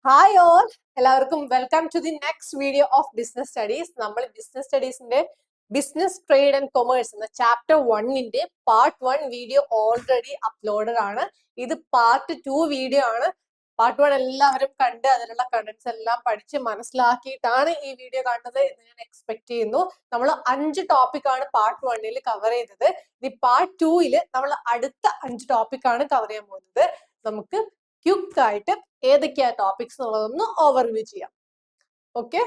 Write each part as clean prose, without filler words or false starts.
Hi all, എല്ലാവർക്കും welcome to the next video of business studies. നമ്മൾ business സ്റ്റഡീസിന്റെ business trade and commerce എന്ന chapter 1ന്റെ part 1 video already uploaded ആണ്. ഇത് പാർട്ട് 2 വീഡിയോ ആണ്. പാർട്ട് 1 എല്ലാവരും കണ്ട് അതിലുള്ള കണ്ടന്റ്സ് എല്ലാം പഠിച്ച് മനസ്സിലാക്കിയിട്ടാണ് ഈ വീഡിയോ കാണുന്നത് എന്ന് ഞാൻ എക്സ്പെക്ട് ചെയ്യുന്നു. നമ്മൾ 5 ടോപ്പിക്കാണ് പാർട്ട് 1ൽ കവർ ചെയ്തത്. ഈ പാർട്ട് 2ൽ നമ്മൾ അടുത്ത 5 ടോപ്പിക്കാണ് കവർ ചെയ്യാൻ പോകുന്നത്. നമുക്ക് ക്വിക്ക് ആയിട്ട് ഏതൊക്കെയാ ടോപ്പിക്സ് എന്നുള്ളതൊന്ന് ഓവർവ്യൂ ചെയ്യാം. ഓക്കെ,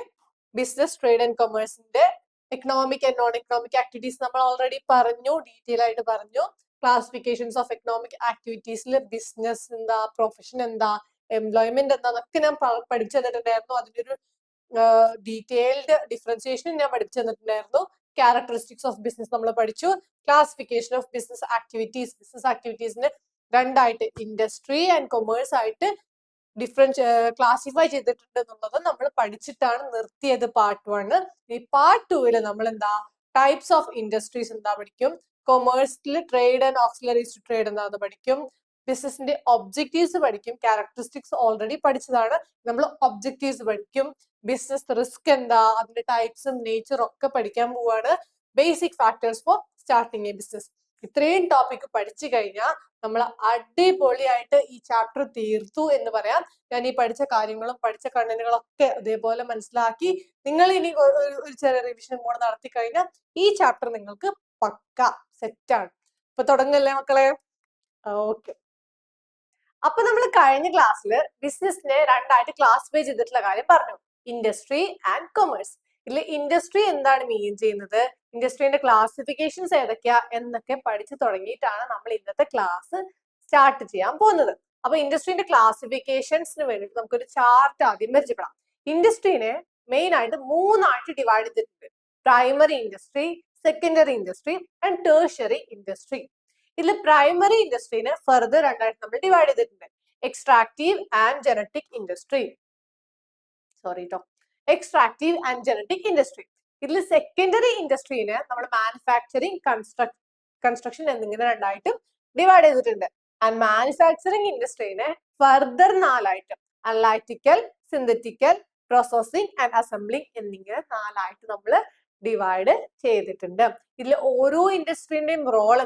ബിസിനസ് ട്രേഡ് ആൻഡ് കൊമേഴ്സിന്റെ economic and non economic activities നമ്മൾ ഓൾറെഡി പറഞ്ഞു, ഡീറ്റെയിൽ ആയിട്ട് പറഞ്ഞു. ക്ലാസിഫിക്കേഷൻസ് ഓഫ് എക്കണോമിക് ആക്ടിവിറ്റീസിൽ ബിസിനസ് എന്താ, പ്രൊഫഷൻ എന്താ, എംപ്ലോയ്മെന്റ് എന്താന്നൊക്കെ ഞാൻ പഠിച്ചു തന്നിട്ടുണ്ടായിരുന്നു. അതിന്റെ ഒരു ഡീറ്റെയിൽഡ് ഡിഫറൻസിയേഷൻ ഞാൻ പഠിച്ചു തന്നിട്ടുണ്ടായിരുന്നു. ക്യാരക്ടറിസ്റ്റിക്സ് ഓഫ് ബിസിനസ് നമ്മൾ പഠിച്ചു. ക്ലാസിഫിക്കേഷൻ ഓഫ് ബിസിനസ് ആക്ടിവിറ്റീസിന് രണ്ടായിട്ട് ഇൻഡസ്ട്രി ആൻഡ് കൊമേഴ്സ് ആയിട്ട് ക്ലാസിഫൈ ചെയ്തിട്ടുണ്ട് എന്നുള്ളത് നമ്മൾ പഠിച്ചിട്ടാണ് നിർത്തിയത് പാർട്ട് 1. ഈ പാർട്ട് 2ൽ നമ്മൾ എന്താ ടൈപ്സ് ഓഫ് ഇൻഡസ്ട്രീസ് എന്താ പഠിക്കും, കൊമേഴ്സിൽ trade and auxiliaries to trade എന്താന്ന് പഠിക്കും, ബിസിനസിന്റെ ഒബ്ജക്റ്റീവ്സ് പഠിക്കും. ക്യാരക്ടറിസ്റ്റിക്സ് ഓൾറെഡി പഠിച്ചതാണ്, നമ്മൾ ഒബ്ജക്റ്റീവ്സ് പഠിക്കും. ബിസിനസ് റിസ്ക് എന്താ, അതിന്റെ ടൈപ്സും നേച്ചറും ഒക്കെ പഠിക്കാൻ പോവാണ്. Basic factors four starting A business. ഇത്രയും ടോപ്പിക് പഠിച്ചു കഴിഞ്ഞാൽ നമ്മൾ അടിപൊളിയായിട്ട് ഈ ചാപ്റ്റർ തീർത്തു എന്ന് പറയാം. ഞാൻ ഈ പഠിച്ച കാര്യങ്ങളും പഠിച്ച കണ്ടന്റുകളൊക്കെ അതേപോലെ മനസ്സിലാക്കി നിങ്ങൾ ഇനി ഒരു ചെറിയ റിവിഷൻ കൂടെ നടത്തി കഴിഞ്ഞാൽ ഈ ചാപ്റ്റർ നിങ്ങൾക്ക് പക്ക സെറ്റാണ്. ഇപ്പൊ തുടങ്ങല്ലേ മക്കളെ? ഓക്കെ, അപ്പൊ നമ്മൾ കഴിഞ്ഞ ക്ലാസ്സിൽ ബിസിനസിനെ രണ്ടായിട്ട് ക്ലാസിഫൈ ചെയ്തിട്ടുള്ള കാര്യം പറഞ്ഞു, ഇൻഡസ്ട്രി ആൻഡ് കൊമേഴ്സ്. ഇതിൽ ഇൻഡസ്ട്രി എന്താണ് മീൻ ചെയ്യുന്നത്, ഇൻഡസ്ട്രീന്റെ ക്ലാസിഫിക്കേഷൻസ് ഏതൊക്കെയാ എന്നൊക്കെ പഠിച്ചു തുടങ്ങിയിട്ടാണ് നമ്മൾ ഇന്നത്തെ ക്ലാസ് സ്റ്റാർട്ട് ചെയ്യാൻ പോകുന്നത്. അപ്പൊ ഇൻഡസ്ട്രീന്റെ ക്ലാസിഫിക്കേഷൻസിന് വേണ്ടിയിട്ട് നമുക്കൊരു ചാർട്ട് ആദ്യം പരിചയപ്പെടാം. ഇൻഡസ്ട്രീനെ മെയിൻ ആയിട്ട് 3ആയിട്ട് ഡിവൈഡ് ചെയ്തിട്ടുണ്ട്: primary industry, secondary industry and tertiary industry. ഇതിൽ പ്രൈമറി ഇൻഡസ്ട്രീനെ ഫർദർ രണ്ടായിട്ട് നമ്മൾ ഡിവൈഡ് ചെയ്തിട്ടുണ്ട്: extractive and genetic industry. Extractive and genetic industry. ഇതിൽ സെക്കൻഡറി ഇൻഡസ്ട്രീനെ നമ്മൾ മാനുഫാക്ചറിങ്, കൺസ്ട്രക്ഷൻ എന്നിങ്ങനെ രണ്ടായിട്ട് ഡിവൈഡ് ചെയ്തിട്ടുണ്ട്. ആൻഡ് മാനുഫാക്ചറിങ് ഇൻഡസ്ട്രീനെ ഫർദർ 4ആയിട്ട് analytical, synthetical, processing and assembling എന്നിങ്ങനെ 4ആയിട്ട് നമ്മൾ ഡിവൈഡ് ചെയ്തിട്ടുണ്ട്. ഇതിൽ ഓരോ ഇൻഡസ്ട്രീന്റെയും റോൾ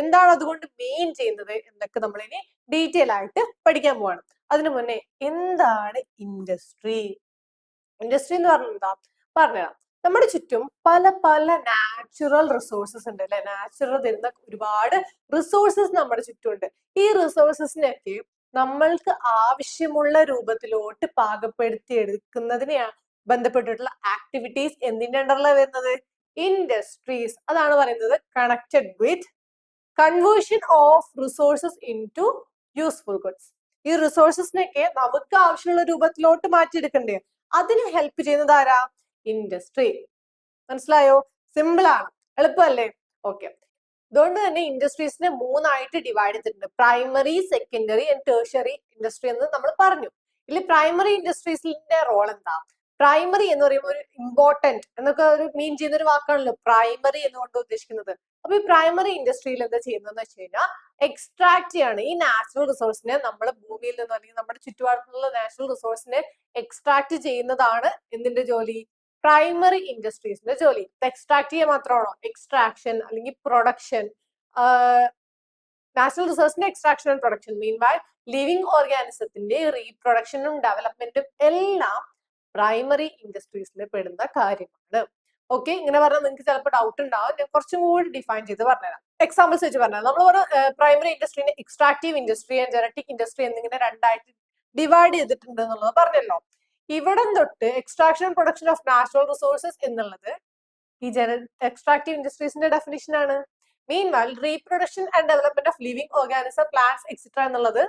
എന്താണ് അതുകൊണ്ട് മെയിൻ ചെയ്യുന്നത് എന്നൊക്കെ നമ്മൾ ഇനി ഡീറ്റെയിൽ ആയിട്ട് പഠിക്കാൻ പോവാണ്. അതിനു മുന്നേ എന്താണ് ഇൻഡസ്ട്രി? ഇൻഡസ്ട്രി എന്ന് പറഞ്ഞുതരാം. നമ്മുടെ ചുറ്റും പല പല നാച്ചുറൽ റിസോഴ്സസ് ഉണ്ട് അല്ലെ, നാച്ചുറൽ തരുന്ന ഒരുപാട് റിസോഴ്സസ് നമ്മുടെ ചുറ്റുമുണ്ട്. ഈ റിസോഴ്സസിനൊക്കെ നമ്മൾക്ക് ആവശ്യമുള്ള രൂപത്തിലോട്ട് പാകപ്പെടുത്തി എടുക്കുന്നതിനെ ബന്ധപ്പെട്ടിട്ടുള്ള ആക്ടിവിറ്റീസ് എന്തിന്റെ അണ്ടറിലാണ് വരുന്നത്? ഇൻഡസ്ട്രീസ്. അതാണ് പറയുന്നത് connected with conversion of resources into useful goods. ഈ റിസോഴ്സസിനൊക്കെ നമുക്ക് ആവശ്യമുള്ള രൂപത്തിലോട്ട് മാറ്റിയെടുക്കണ്ടേ, അതിന് ഹെൽപ്പ് ചെയ്യുന്നത് ആരാ? ഇൻഡസ്ട്രി. മനസ്സിലായോ? സിമ്പിൾ ആണ്, എളുപ്പമല്ലേ? ഓക്കെ, അതുകൊണ്ട് തന്നെ ഇൻഡസ്ട്രീസിനെ 3ആയിട്ട് ഡിവൈഡ് ചെയ്തിട്ടുണ്ട്: primary, secondary and tertiary industry എന്ന് നമ്മൾ പറഞ്ഞു. ഇതിൽ പ്രൈമറി ഇൻഡസ്ട്രീസിന്റെ റോൾ എന്താ? പ്രൈമറി എന്ന് പറയുമ്പോൾ ഒരു ഇമ്പോർട്ടന്റ് എന്നൊക്കെ ഒരു മീൻ ചെയ്യുന്ന ഒരു വാക്കാണല്ലോ പ്രൈമറി എന്നുകൊണ്ട് ഉദ്ദേശിക്കുന്നത്. അപ്പൊ ഈ പ്രൈമറി ഇൻഡസ്ട്രിയിൽ എന്താ ചെയ്യുന്നതെന്ന് വെച്ച് കഴിഞ്ഞാൽ എക്സ്ട്രാക്ട് ചെയ്യാണ് ഈ നാച്ചുറൽ റിസോഴ്സിനെ. നമ്മുടെ ഭൂമിയിൽ നിന്ന് അല്ലെങ്കിൽ നമ്മുടെ ചുറ്റുപാടുള്ള നാച്ചുറൽ റിസോഴ്സിനെ എക്സ്ട്രാക്ട് ചെയ്യുന്നതാണ് എന്തിന്റെ ജോലി? പ്രൈമറി ഇൻഡസ്ട്രീസിന്റെ ജോലി. എക്സ്ട്രാക്ട് ചെയ്യുക മാത്രമാണോ? എക്സ്ട്രാക്ഷൻ അല്ലെങ്കിൽ പ്രൊഡക്ഷൻ, നാച്ചുറൽ റിസോഴ്സിന്റെ extraction and production. Meanwhile living ഓർഗാനിസത്തിന്റെ റീപ്രൊഡക്ഷനും ഡെവലപ്മെന്റും എല്ലാം പ്രൈമറി ഇൻഡസ്ട്രീസിൽ പെടുന്ന കാര്യമാണ്. ഓക്കെ, ഇങ്ങനെ പറഞ്ഞാൽ നിങ്ങൾക്ക് ചിലപ്പോൾ ഡൗട്ട് ഉണ്ടാവും. ഞാൻ കുറച്ചും കൂടി ഡിഫൈൻ ചെയ്ത് പറഞ്ഞുതരാം. എക്സാമ്പിൾസ് വെച്ച് പറഞ്ഞാൽ നമ്മൾ പ്രൈമറി ഇൻഡസ്ട്രീനെ extractive industry and genetic industry എന്നിങ്ങനെ രണ്ടായിട്ട് ഡിവൈഡ് ചെയ്തിട്ടുണ്ട് എന്നുള്ളത് പറഞ്ഞല്ലോ. ഇവിടം തൊട്ട് extraction and production of natural resources എന്നുള്ളത് ഈ എക്സ്ട്രാക്റ്റീവ് ഇൻഡസ്ട്രീസിന്റെ ഡെഫിനിഷൻ ആണ്. Meanwhile reproduction and development of living organism, plants etcetera എന്നുള്ളത്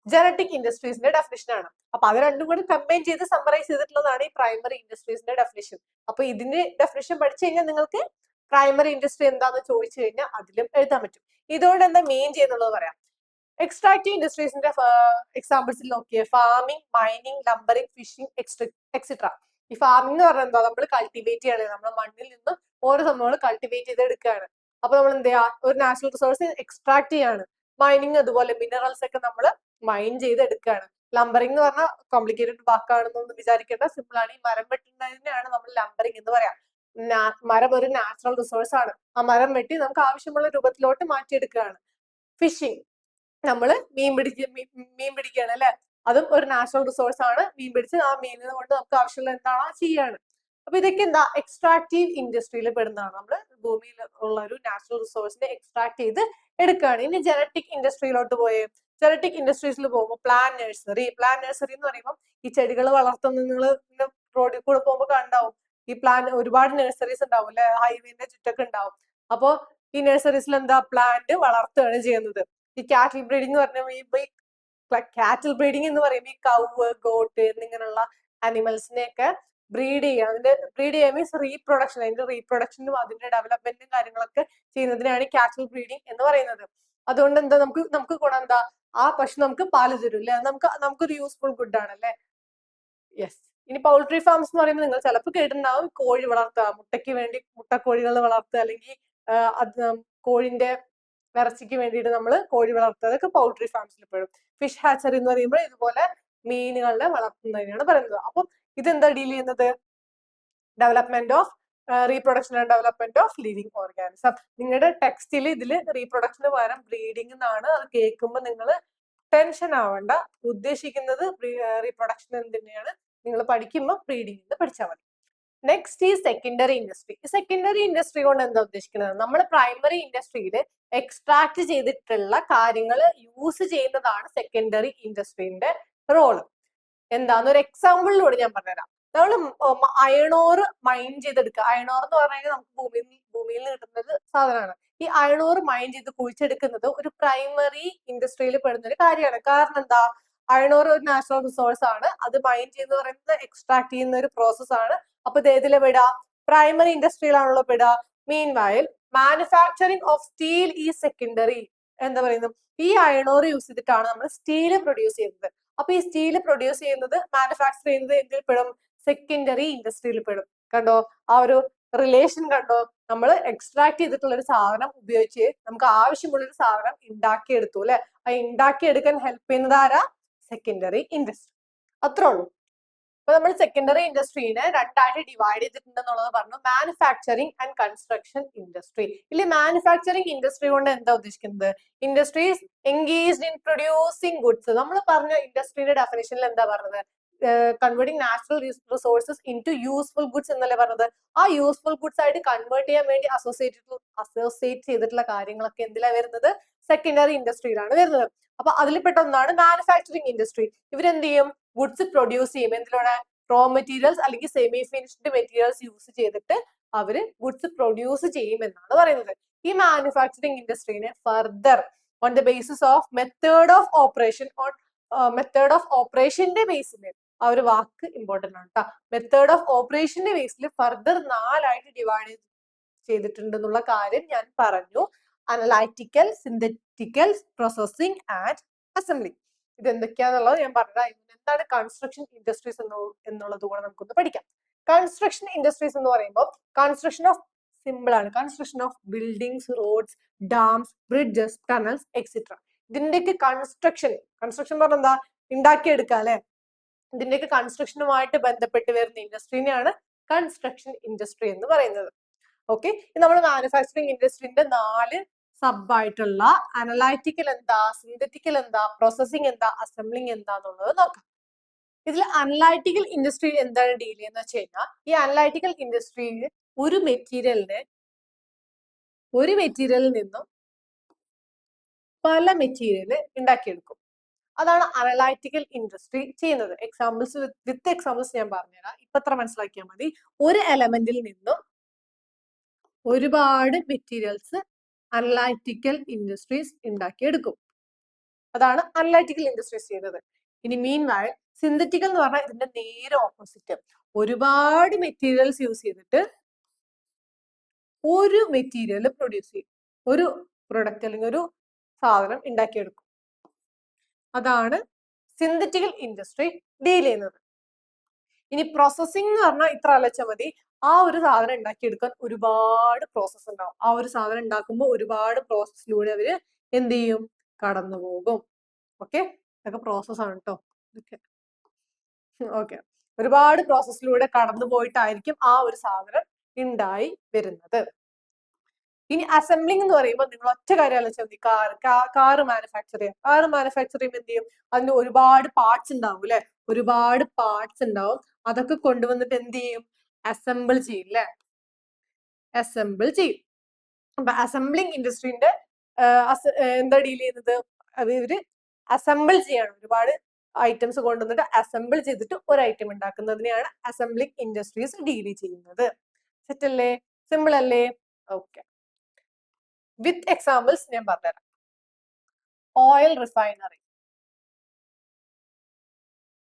ജനറ്റിക് ഇൻഡസ്ട്രീസിന്റെ ഡെഫിനിഷൻ ആണ്. അപ്പൊ അത് രണ്ടും കൂടി കമ്പൈൻ ചെയ്ത് സമ്മറൈസ് ചെയ്തിട്ടുള്ളതാണ് ഈ പ്രൈമറി ഇൻഡസ്ട്രീസിന്റെ ഡെഫിനിഷൻ. അപ്പൊ ഇതിന്റെ ഡെഫിനിഷൻ പഠിച്ചു കഴിഞ്ഞാൽ നിങ്ങൾക്ക് പ്രൈമറി ഇൻഡസ്ട്രി എന്താന്ന് ചോദിച്ചു കഴിഞ്ഞാൽ അതിലും എഴുതാൻ പറ്റും. ഇതുകൊണ്ട് എന്താ മെയിൻ ചെയ്യുന്നുള്ളത് പറയാം. എക്സ്ട്രാക്റ്റീവ് ഇൻഡസ്ട്രീസിന്റെ എക്സാമ്പിൾസിൽ നോക്കിയേ: farming, mining, lumbering, fishing etcetera. ഈ ഫാമിംഗ് എന്ന് പറഞ്ഞാൽ എന്താ? നമ്മൾ കൾട്ടിവേറ്റ് ചെയ്യാണ്, നമ്മൾ മണ്ണിൽ നിന്ന് ഓരോ സംഭവങ്ങൾ കൾട്ടിവേറ്റ് ചെയ്ത് എടുക്കുകയാണ്. അപ്പൊ നമ്മൾ എന്ത് ചെയ്യാ? ഒരു നാച്ചുറൽ റിസോഴ്സ് എക്സ്ട്രാക്ട് ചെയ്യാണ്. മൈനിങ് അതുപോലെ മിനറൽസ് ഒക്കെ നമ്മൾ മൈൻ ചെയ്ത് എടുക്കുകയാണ്. ലംബറിംഗ് എന്ന് പറഞ്ഞാൽ കോംപ്ലിക്കേറ്റഡ് വാക്കാണെന്നൊന്നും വിചാരിക്കേണ്ട, സിമ്പിൾ ആണ്. ഈ മരം വെട്ടുന്നതിനെയാണ് നമ്മൾ ലംബറിംഗ് എന്ന് പറയാം. മരം ഒരു നാച്ചുറൽ റിസോഴ്സ് ആണ്. ആ മരം വെട്ടി നമുക്ക് ആവശ്യമുള്ള രൂപത്തിലോട്ട് മാറ്റിയെടുക്കുകയാണ്. ഫിഷിംഗ്, നമ്മൾ മീൻ പിടിക്കുകയാണ് അല്ലെ, അതും ഒരു നാച്ചുറൽ റിസോഴ്സ് ആണ്. മീൻ പിടിച്ച് ആ മീനിനെ കൊണ്ട് നമുക്ക് ആവശ്യമുള്ള എന്താണോ ചെയ്യാണ്. അപ്പൊ ഇതൊക്കെ എന്താ എക്സ്ട്രാക്റ്റീവ് ഇൻഡസ്ട്രിയിൽ പെടുന്നതാണ്. നമ്മൾ ഭൂമിയിൽ ഉള്ള ഒരു നാച്ചുറൽ റിസോഴ്സിനെ എക്സ്ട്രാക്ട് ചെയ്ത് എടുക്കുകയാണ്. ഇനി ജനറ്റിക് ഇൻഡസ്ട്രിയിലോട്ട് പോയേ, ജനറ്റിക് ഇൻഡസ്ട്രീസിൽ പോകുമ്പോൾ പ്ലാൻ നഴ്സറി എന്ന് പറയുമ്പോൾ ഈ ചെടികൾ വളർത്തുന്ന നിങ്ങൾ റോഡിൽ കൂടെ പോകുമ്പോൾ കണ്ടാവും. ഈ ഒരുപാട് നഴ്സറീസ് ഉണ്ടാവും അല്ലെ, ഹൈവേന്റെ ചുറ്റൊക്കെ ഉണ്ടാവും. അപ്പോ ഈ നഴ്സറീസിൽ എന്താ പ്ലാന്റ് വളർത്തുകയാണ് ചെയ്യുന്നത്. ഈ കാറ്റിൽ ബ്രീഡിംഗ് എന്ന് പറഞ്ഞാൽ കാറ്റിൽ ബ്രീഡിംഗ് എന്ന് പറയുമ്പോൾ ഈ കവ്, ഗോട്ട് എന്നിങ്ങനെയുള്ള ആനിമൽസിനെയൊക്കെ ബ്രീഡ് ചെയ്യുക. അതിന്റെ ബ്രീഡ് ചെയ്യാൻ മീൻസ് റീപ്രൊഡക്ഷൻ, അതിന്റെ റീപ്രൊഡക്ഷനും അതിന്റെ ഡെവലപ്മെന്റും കാര്യങ്ങളൊക്കെ ചെയ്യുന്നതിനാണ് കാറ്റിൽ ബ്രീഡിംഗ് എന്ന് പറയുന്നത്. അതുകൊണ്ട് എന്താ നമുക്ക് ഗുണം എന്താ, ആ പശു നമുക്ക് പാല് തരും അല്ലെ, നമുക്കൊരു യൂസ്ഫുൾ ഗുഡ് ആണല്ലേ. യെസ്. ഇനി പൗൾട്രി ഫാംസ് എന്ന് പറയുമ്പോൾ നിങ്ങൾ ചിലപ്പോൾ കേട്ടിട്ടുണ്ടാവും കോഴി വളർത്തുക, മുട്ടയ്ക്ക് വേണ്ടി മുട്ടക്കോഴികൾ വളർത്തുക, അല്ലെങ്കിൽ കോഴിന്റെ ഇറച്ചിക്ക് വേണ്ടിയിട്ട് നമ്മൾ കോഴി വളർത്തുക, അതൊക്കെ പൗൾട്രി ഫാംസിൽ പെടും. ഫിഷ് ഹാച്ചറി എന്ന് പറയുമ്പോൾ ഇതുപോലെ മീനുകളെ വളർത്തുന്നതിനാണ് പറയുന്നത്. അപ്പം ഇതെന്താ ഡീൽ ചെയ്യുന്നത്, development of reproduction and development of living organism. നിങ്ങളുടെ ടെക്സ്റ്റിൽ ഇതിൽ റീപ്രൊഡക്ഷന് പകരം ബ്രീഡിംഗ് എന്നാണ്. അത് കേൾക്കുമ്പോൾ നിങ്ങൾ ടെൻഷൻ ആവണ്ട, ഉദ്ദേശിക്കുന്നത് റീപ്രൊഡക്ഷൻ തന്നെയാണ്. നിങ്ങൾ പഠിക്കുമ്പോൾ ബ്രീഡിംഗ് എന്ന് പഠിച്ചാൽ മതി. നെക്സ്റ്റ് ഈ സെക്കൻഡറി ഇൻഡസ്ട്രി. ഈ സെക്കൻഡറി ഇൻഡസ്ട്രി കൊണ്ട് എന്താ ഉദ്ദേശിക്കുന്നത്, നമ്മൾ പ്രൈമറി ഇൻഡസ്ട്രിയിൽ എക്സ്ട്രാക്ട് ചെയ്തിട്ടുള്ള കാര്യങ്ങൾ യൂസ് ചെയ്യുന്നതാണ് സെക്കൻഡറി ഇൻഡസ്ട്രീന്റെ റോള്. എന്താന്ന് ഒരു എക്സാമ്പിളിലൂടെ ഞാൻ പറഞ്ഞുതരാം. നമ്മൾ അയണോർ മൈൻ ചെയ്തെടുക്കുക. അയണോർ എന്ന് പറഞ്ഞു കഴിഞ്ഞാൽ നമുക്ക് ഭൂമിയിൽ നിന്ന് കിട്ടുന്ന ഒരു സാധനമാണ്. ഈ അയണോർ മൈൻ ചെയ്ത് കുഴിച്ചെടുക്കുന്നത് ഒരു പ്രൈമറി ഇൻഡസ്ട്രിയിൽ പെടുന്ന ഒരു കാര്യമാണ്. കാരണം എന്താ, അയണോർ ഒരു നാച്ചുറൽ റിസോഴ്സ് ആണ്. അത് മൈൻ ചെയ്യുന്ന പറയുന്നത് എക്സ്ട്രാക്ട് ചെയ്യുന്ന ഒരു പ്രോസസ് ആണ്. അപ്പൊ ഇത് ഏതിലെ പെടുക, പ്രൈമറി ഇൻഡസ്ട്രിയിലാണല്ലോ പെടുക. മീൻ വയൽ മാനുഫാക്ചറിങ് ഓഫ് സ്റ്റീൽ ഈ സെക്കൻഡറി. എന്താ പറയുന്നത്, ഈ അയണോർ യൂസ് ചെയ്തിട്ടാണ് നമ്മൾ സ്റ്റീല് പ്രൊഡ്യൂസ് ചെയ്യുന്നത്. അപ്പൊ ഈ സ്റ്റീല് പ്രൊഡ്യൂസ് ചെയ്യുന്നത്, മാനുഫാക്ചർ ചെയ്യുന്നത് എന്തിൽ പെടും, സെക്കൻഡറി ഇൻഡസ്ട്രിയിൽ പെടും. കണ്ടോ ആ ഒരു റിലേഷൻ കണ്ടോ, നമ്മൾ എക്സ്ട്രാക്ട് ചെയ്തിട്ടുള്ള ഒരു സാധനം ഉപയോഗിച്ച് നമുക്ക് ആവശ്യമുള്ള ഒരു സാധനം ഉണ്ടാക്കിയെടുത്തു അല്ലെ. ആ ഉണ്ടാക്കിയെടുക്കാൻ ഹെൽപ്പ് ചെയ്യുന്നത് ആരാ, സെക്കൻഡറി ഇൻഡസ്ട്രി. അത്രേ ഉള്ളൂ. അപ്പൊ നമ്മൾ സെക്കൻഡറി ഇൻഡസ്ട്രീനെ രണ്ടായിട്ട് ഡിവൈഡ് ചെയ്തിട്ടുണ്ടെന്നുള്ളത് പറഞ്ഞു. Manufacturing and construction industry. ഇല്ല, മാനുഫാക്ചറിങ് ഇൻഡസ്ട്രി കൊണ്ട് എന്താ ഉദ്ദേശിക്കുന്നത്, industries engaged in producing goods. നമ്മൾ പറഞ്ഞ ഇൻഡസ്ട്രിയുടെ ഡെഫിനേഷനിൽ എന്താ പറഞ്ഞത്, converting natural resources into useful goods എന്നല്ലേ പറഞ്ഞത്. ആ യൂസ്ഫുൾ ഗുഡ്സ് ആയിട്ട് കൺവേർട്ട് ചെയ്യാൻ വേണ്ടി അസോസിയേറ്റ് ചെയ്തിട്ടുള്ള കാര്യങ്ങളൊക്കെ എന്തിലാ വരുന്നത്, സെക്കൻഡറി ഇൻഡസ്ട്രിയിലാണ് വരുന്നത്. അപ്പൊ അതിൽപ്പെട്ട ഒന്നാണ് മാനുഫാക്ചറിങ് ഇൻഡസ്ട്രി. ഇവരെന്ത് ചെയ്യും, ഗുഡ്സ് പ്രൊഡ്യൂസ് ചെയ്യും. എന്തിലൂടെ, റോ മെറ്റീരിയൽസ് അല്ലെങ്കിൽ സെമി ഫിനിഷ്ഡ് മെറ്റീരിയൽസ് യൂസ് ചെയ്തിട്ട് അവര് ഗുഡ്സ് പ്രൊഡ്യൂസ് ചെയ്യും എന്നാണ് പറയുന്നത്. ഈ മാനുഫാക്ചറിങ് ഇൻഡസ്ട്രീനെ further on the basis of method of ഓപ്പറേഷന്റെ ബേസിൽ, ആ ഒരു വാക്ക് ഇമ്പോർട്ടന്റ് ആണ് കേട്ടോ. മെത്തേഡ് ഓഫ് ഓപ്പറേഷന്റെ ബേസിൽ ഫർദർ 4 ഡിവൈഡ് ചെയ്തിട്ടുണ്ട് എന്നുള്ള കാര്യം ഞാൻ പറഞ്ഞു. Analytical, synthetical, processing and assembling. ഇത് എന്തൊക്കെയാന്നുള്ളത് ഞാൻ പറഞ്ഞത്. എന്താണ് കൺസ്ട്രക്ഷൻ ഇൻഡസ്ട്രീസ് എന്നുള്ളത് കൂടെ നമുക്കൊന്ന് പഠിക്കാം. കൺസ്ട്രക്ഷൻ ഇൻഡസ്ട്രീസ് എന്ന് പറയുമ്പോൾ കൺസ്ട്രക്ഷൻ ഓഫ്, സിമ്പിൾ ആണ്, construction of buildings, roads, dams, bridges, tunnels etcetera. ഇതിന്റെയൊക്കെ കൺസ്ട്രക്ഷൻ പറഞ്ഞാൽ എന്താ, ഉണ്ടാക്കിയെടുക്കുക അല്ലെ. ഇതിന്റെയൊക്കെ കൺസ്ട്രക്ഷനുമായിട്ട് ബന്ധപ്പെട്ട് വരുന്ന ഇൻഡസ്ട്രീനെയാണ് കൺസ്ട്രക്ഷൻ ഇൻഡസ്ട്രി എന്ന് പറയുന്നത്. ഓക്കെ, നമ്മൾ മാനുഫാക്ചറിങ് ഇൻഡസ്ട്രീന്റെ 4 സബായിട്ടുള്ള അനലൈറ്റിക്കൽ എന്താ, സിന്തറ്റിക്കൽ എന്താ, പ്രോസസിങ് എന്താ, അസംബ്ലിംഗ് എന്താന്നുള്ളത് നോക്കാം. ഇതിൽ അനലൈറ്റിക്കൽ ഇൻഡസ്ട്രി എന്താണ് ഡീൽ ചെയ്യുന്നത് വെച്ച് കഴിഞ്ഞാൽ, ഈ അനലൈറ്റിക്കൽ ഇൻഡസ്ട്രിയിൽ ഒരു മെറ്റീരിയലിൽ നിന്നും പല മെറ്റീരിയൽ ഉണ്ടാക്കിയെടുക്കും. അതാണ് അനലൈറ്റിക്കൽ ഇൻഡസ്ട്രി ചെയ്യുന്നത്. വിത്ത് എക്സാമ്പിൾസ് ഞാൻ പറഞ്ഞുതരാം. ഇപ്പൊ അത്ര മനസ്സിലാക്കിയാൽ മതി. ഒരു എലമെന്റിൽ നിന്നും ഒരുപാട് മെറ്റീരിയൽസ് അനലൈറ്റിക്കൽ ഇൻഡസ്ട്രീസ് ഉണ്ടാക്കിയെടുക്കും. അതാണ് അനലൈറ്റിക്കൽ ഇൻഡസ്ട്രീസ് ചെയ്യുന്നത്. ഇനി മീൻ വയൽ സിന്തറ്റിക്കൽ എന്ന് പറഞ്ഞാൽ ഇതിന്റെ നേരെ ഓപ്പോസിറ്റ്. ഒരുപാട് മെറ്റീരിയൽസ് യൂസ് ചെയ്തിട്ട് ഒരു മെറ്റീരിയൽ പ്രൊഡ്യൂസ് ചെയ്യും, ഒരു പ്രൊഡക്റ്റ് അല്ലെങ്കിൽ ഒരു സാധനം ഉണ്ടാക്കിയെടുക്കും. അതാണ് സിന്തറ്റിക്കൽ ഇൻഡസ്ട്രി ഡീൽ ചെയ്യുന്നത്. ഇനി പ്രോസസ്സിംഗ് എന്ന് പറഞ്ഞാൽ ഇത്ര ആലോചിച്ചാൽ മതി. ആ ഒരു സാധനം ഉണ്ടാക്കിയെടുക്കാൻ ഒരുപാട് പ്രോസസ്സ് ഉണ്ടാവും. ആ ഒരു സാധനം ഉണ്ടാക്കുമ്പോൾ ഒരുപാട് പ്രോസസ്സിലൂടെ അവര് എന്ത് ചെയ്യും, കടന്നു പോകും. ഓക്കെ, ഇതൊക്കെ പ്രോസസ് ആണ് കേട്ടോ. ഓക്കെ, ഒരുപാട് പ്രോസസ്സിലൂടെ കടന്നു പോയിട്ടായിരിക്കും ആ ഒരു സാധനം ഉണ്ടായി വരുന്നത്. ഇനി അസംബ്ലിംഗ് എന്ന് പറയുമ്പോൾ നിങ്ങൾ ഒറ്റ കാര്യം ആലോചിച്ചാൽ മതി. കാറ് മാനുഫാക്ചർ ചെയ്യാം. കാറ് മാനുഫാക്ചർ ചെയ്യുമ്പോൾ എന്ത് ചെയ്യും? അതിന് ഒരുപാട് പാർട്സ് ഉണ്ടാവും അല്ലെ? ഒരുപാട് പാർട്സ് ഉണ്ടാവും. അതൊക്കെ കൊണ്ടുവന്നിട്ട് എന്ത് ചെയ്യും? അസംബിൾ ചെയ്യും അല്ലെ? അസംബിൾ ചെയ്യും. അപ്പൊ അസംബ്ലിംഗ് ഇൻഡസ്ട്രീന്റെ എന്താ ഡീൽ ചെയ്യുന്നത്? ഇവര് അസംബിൾ ചെയ്യാണ്. ഒരുപാട് ഐറ്റംസ് കൊണ്ടുവന്നിട്ട് അസംബിൾ ചെയ്തിട്ട് ഒരു ഐറ്റം ഉണ്ടാക്കുന്നതിനെയാണ് അസംബ്ലിംഗ് ഇൻഡസ്ട്രീസ് ഡീൽ ചെയ്യുന്നത്. സെറ്റ് അല്ലേ? സിമ്പിൾ അല്ലേ? ഓക്കെ, വിത്ത് എക്സാമ്പിൾസ് ഞാൻ പറഞ്ഞുതരാം. ഓയിൽ റിഫൈനറി,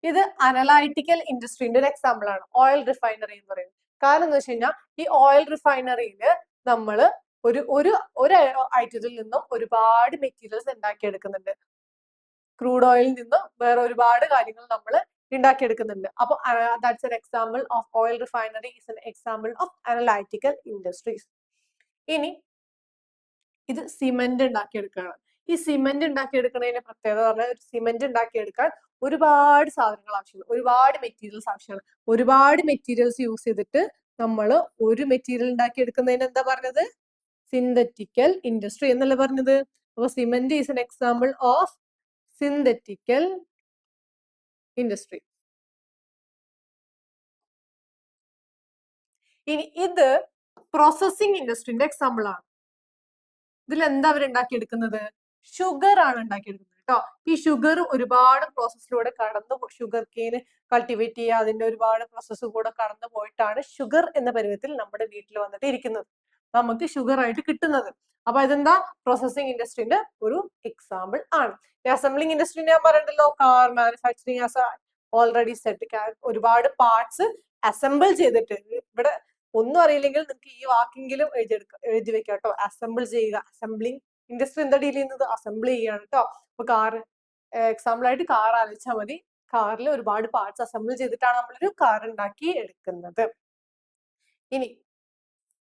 ഇത് അനലൈറ്റിക്കൽ ഇൻഡസ്ട്രീന്റെ ഒരു എക്സാമ്പിൾ ആണ്. ഓയിൽ റിഫൈനറി എന്ന് പറയുന്നത് കാരണം എന്ന് വെച്ച് കഴിഞ്ഞാൽ ഈ ഓയിൽ റിഫൈനറിയിൽ നമ്മൾ ഒരു ഐറ്റത്തിൽ നിന്നും ഒരുപാട് മെറ്റീരിയൽസ് ഉണ്ടാക്കിയെടുക്കുന്നുണ്ട്. ക്രൂഡ് ഓയിലിൽ നിന്നും വേറെ ഒരുപാട് കാര്യങ്ങൾ നമ്മൾ ഉണ്ടാക്കിയെടുക്കുന്നുണ്ട്. അപ്പൊ that's an example of oil refinery is an example of analytical industries. ഇനി ഇത് സിമെന്റ് ഉണ്ടാക്കിയെടുക്കുകയാണ്. ഈ സിമെന്റ് ഉണ്ടാക്കിയെടുക്കുന്നതിന്റെ പ്രത്യേകത പറഞ്ഞാൽ സിമെന്റ് ഉണ്ടാക്കിയെടുക്കാൻ ഒരുപാട് സാധനങ്ങൾ ആവശ്യമാണ്, ഒരുപാട് മെറ്റീരിയൽസ് ആവശ്യമാണ്. ഒരുപാട് മെറ്റീരിയൽസ് യൂസ് ചെയ്തിട്ട് നമ്മൾ ഒരു മെറ്റീരിയൽ ഉണ്ടാക്കിയെടുക്കുന്നതിന് എന്താ പറഞ്ഞത്? സിന്തറ്റിക്കൽ ഇൻഡസ്ട്രി എന്നല്ലേ പറഞ്ഞത്? അപ്പൊ cement is an example of synthetical industry. ഇനി ഇത് പ്രോസസിംഗ് ഇൻഡസ്ട്രിന്റെ എക്സാമ്പിൾ ആണ്. ഇതിൽ എന്താ അവർ ഉണ്ടാക്കിയെടുക്കുന്നത്? ഷുഗർ ആണ് ഉണ്ടാക്കിയെടുക്കുന്നത് കേട്ടോ. ഈ ഷുഗർ ഒരുപാട് പ്രോസസ്സിലൂടെ ഷുഗർ കെയിന് കൾട്ടിവേറ്റ് ചെയ്യുക, അതിന്റെ ഒരുപാട് പ്രോസസ്സ് കൂടെ കടന്നു പോയിട്ടാണ് ഷുഗർ എന്ന പരുവത്തിൽ നമ്മുടെ വീട്ടിൽ വന്നിട്ട് ഇരിക്കുന്നത്, നമുക്ക് ഷുഗർ ആയിട്ട് കിട്ടുന്നത്. അപ്പൊ ഇതെന്താ? പ്രോസസിംഗ് ഇൻഡസ്ട്രീന്റെ ഒരു എക്സാമ്പിൾ ആണ്. അസംബ്ലിംഗ് ഇൻഡസ്ട്രി ഞാൻ പറയണ്ടല്ലോ, കാർ മാനുഫാക്ചറിങ് ഓൾറെഡി സെറ്റ്, ഒരുപാട് പാർട്സ് അസംബിൾ ചെയ്തിട്ട്. ഇവിടെ ഒന്നും അറിയില്ലെങ്കിൽ നിങ്ങൾക്ക് ഈ വാക്കെങ്കിലും എഴുതി വെക്കാം കേട്ടോ. അസംബിൾ ചെയ്യുക. അസംബ്ലിംഗ് ഇൻഡസ്ട്രി എന്താ ഡീൽ ചെയ്യുന്നത്? അസംബിൾ ചെയ്യാണ് കേട്ടോ. അപ്പൊ കാറ് എക്സാമ്പിൾ ആയിട്ട് കാർ ആലോചിച്ചാൽ മതി. കാറിൽ ഒരുപാട് പാർട്സ് അസംബിൾ ചെയ്തിട്ടാണ് നമ്മളൊരു കാർ ഉണ്ടാക്കി എടുക്കുന്നത്. ഇനി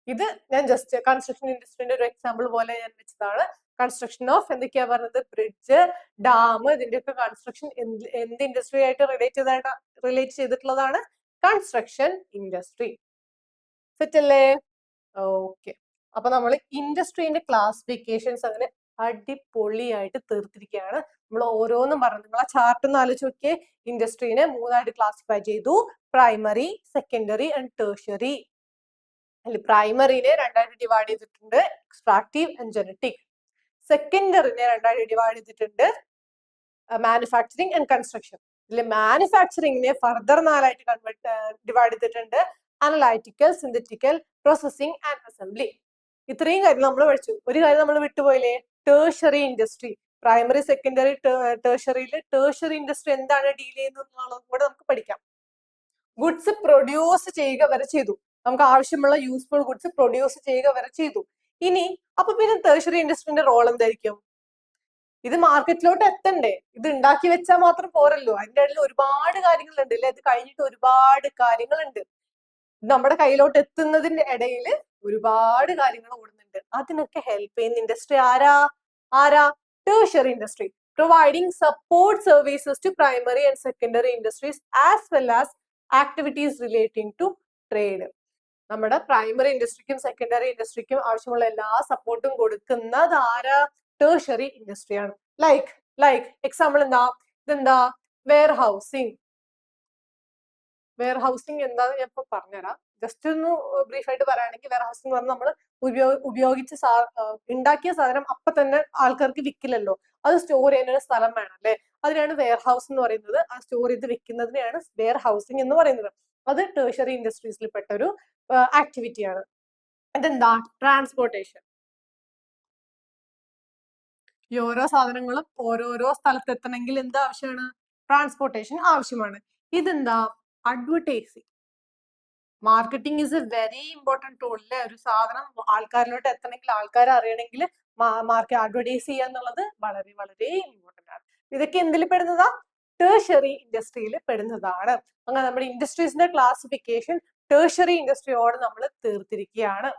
ഇത് ഞാൻ ജസ്റ്റ് കൺസ്ട്രക്ഷൻ ഇൻഡസ്ട്രീന്റെ ഒരു എക്സാമ്പിൾ പോലെ ഞാൻ വെച്ചതാണ്. കൺസ്ട്രക്ഷൻ ഓഫ് എന്തൊക്കെയാ പറഞ്ഞത്? ബ്രിഡ്ജ്, ഡാം, ഇതിന്റെയൊക്കെ കൺസ്ട്രക്ഷൻ എന്ത് ഇൻഡസ്ട്രി ആയിട്ട് റിലേറ്റ് ചെയ്തിട്ടുള്ളതാണ്? Construction industry. സെറ്റ് അല്ലേ? ഓക്കെ, അപ്പൊ നമ്മൾ ഇൻഡസ്ട്രീന്റെ ക്ലാസിഫിക്കേഷൻസ് അങ്ങനെ അടിപൊളിയായിട്ട് തീർത്തിരിക്കുകയാണ്. നമ്മൾ ഓരോന്നും പറഞ്ഞു. നിങ്ങൾ ആ ചാർട്ട് ഒന്ന് ആലോചിച്ച് നോക്കിയേ. ഇൻഡസ്ട്രീനെ മൂന്നായിട്ട് ക്ലാസിഫൈ ചെയ്തു: പ്രൈമറി, സെക്കൻഡറി ആൻഡ് ടേർഷ്യറി. അതിൽ പ്രൈമറിനെ രണ്ടായിട്ട് ഡിവൈഡ് ചെയ്തിട്ടുണ്ട്: എക്സ്ട്രാക്റ്റീവ് ആൻഡ് ജനറ്റിക്. സെക്കൻഡറിനെ രണ്ടായിട്ട് ഡിവൈഡ് ചെയ്തിട്ടുണ്ട്: മാനുഫാക്ചറിങ് ആൻഡ് കൺസ്ട്രക്ഷൻ. ഇതിൽ മാനുഫാക്ചറിങ്ങിനെ ഫർദർ നാലായിട്ട് ഡിവൈഡ് ചെയ്തിട്ടുണ്ട്: analytical, synthetical, processing and assembly. ഇത്രയും കാര്യം നമ്മൾ പഠിച്ചു. ഒരു കാര്യം നമ്മൾ വിട്ടുപോയില്ലേ? Tertiary industry. പ്രൈമറി, സെക്കൻഡറി, ടേർഷ്യറിയിൽ ടേർഷ്യറി ഇൻഡസ്ട്രി എന്താണ് ഡീൽ ചെയ്യുന്നത് എന്നുള്ളതും കൂടെ നമുക്ക് പഠിക്കാം. ഗുഡ്സ് പ്രൊഡ്യൂസ് ചെയ്യുക വരെ ചെയ്തു. നമുക്ക് ആവശ്യമുള്ള യൂസ്ഫുൾ ഗുഡ്സ് പ്രൊഡ്യൂസ് ചെയ്യുക വരെ ചെയ്തു. ഇനി അപ്പൊ പിന്നെ ടേർഷ്യറി ഇൻഡസ്ട്രിന്റെ റോൾ എന്തായിരിക്കും? ഇത് മാർക്കറ്റിലോട്ട് എത്തണ്ടേ? ഇത് ഉണ്ടാക്കി വെച്ചാൽ മാത്രം പോരല്ലോ, അതിന്റെ ഇടയിൽ ഒരുപാട് കാര്യങ്ങളുണ്ട് അല്ലെ? ഇത് കഴിഞ്ഞിട്ട് ഒരുപാട് കാര്യങ്ങളുണ്ട്. നമ്മുടെ കയ്യിലോട്ട് എത്തുന്നതിന്റെ ഇടയിൽ ഒരുപാട് കാര്യങ്ങൾ ഓടുന്നുണ്ട്. അതിനൊക്കെ ഹെൽപ്പ് ചെയ്യുന്ന ഇൻഡസ്ട്രി ആരാ? Tertiary industry. Providing support services to primary and secondary industries as well as activities relating to trade. നമ്മുടെ പ്രൈമറി ഇൻഡസ്ട്രിക്കും സെക്കൻഡറി ഇൻഡസ്ട്രിക്കും ആവശ്യമുള്ള എല്ലാ സപ്പോർട്ടും കൊടുക്കുന്നത് ആരാ? ടേർഷ്യറി ഇൻഡസ്ട്രിയാണ്. ലൈക്ക് എക്സാമ്പിൾ ഇതെന്താ? വെയർഹൗസിംഗ്. വെയർഹൗസിംഗ് എന്താന്ന് ഞാൻ ഇപ്പൊ പറഞ്ഞുതരാം. ജസ്റ്റ് ഒന്ന് ബ്രീഫ് ആയിട്ട് പറയുകയാണെങ്കിൽ, വെയർഹൗസിംഗ് പറഞ്ഞാൽ നമ്മൾ ഉപയോഗിച്ച് ഉണ്ടാക്കിയ സാധനം അപ്പൊ തന്നെ ആൾക്കാർക്ക് വിൽക്കില്ലല്ലോ, അത് സ്റ്റോർ ചെയ്യാനൊരു സ്ഥലം വേണം അല്ലെ? അതിനാണ് വെയർഹൗസ് എന്ന് പറയുന്നത്. ആ സ്റ്റോർ ചെയ്ത് വെക്കുന്നതിനെയാണ് വെയർഹൗസിംഗ് എന്ന് പറയുന്നത്. അത് ടേർഷ്യറി ഇൻഡസ്ട്രീസിൽ പെട്ട ഒരു ആക്ടിവിറ്റിയാണ്. ഇതെന്താ? ട്രാൻസ്പോർട്ടേഷൻ. ഈ ഓരോ സാധനങ്ങളും ഓരോരോ സ്ഥലത്ത് എത്തണമെങ്കിൽ എന്ത് ആവശ്യമാണ്? ട്രാൻസ്പോർട്ടേഷൻ ആവശ്യമാണ്. ഇതെന്താ? Advertising. Marketing is A very important tool അല്ലെ? ഒരു സാധനം ആൾക്കാരിലോട്ട് എത്തണമെങ്കിൽ, ആൾക്കാരെ അറിയണമെങ്കിൽ അഡ്വർടൈസ് ചെയ്യുക എന്നുള്ളത് വളരെ വളരെ ഇമ്പോർട്ടൻ്റ് ആണ്. ഇതൊക്കെ എന്തിൽ പെടുന്നതാ? ടേർഷ്യറി ഇൻഡസ്ട്രിയിൽ പെടുന്നതാണ്. അങ്ങനെ നമ്മുടെ ഇൻഡസ്ട്രീസിന്റെ ക്ലാസിഫിക്കേഷൻ ടേർഷ്യറി ഇൻഡസ്ട്രിയോട് നമ്മൾ തീർത്തിരിക്കുകയാണ്.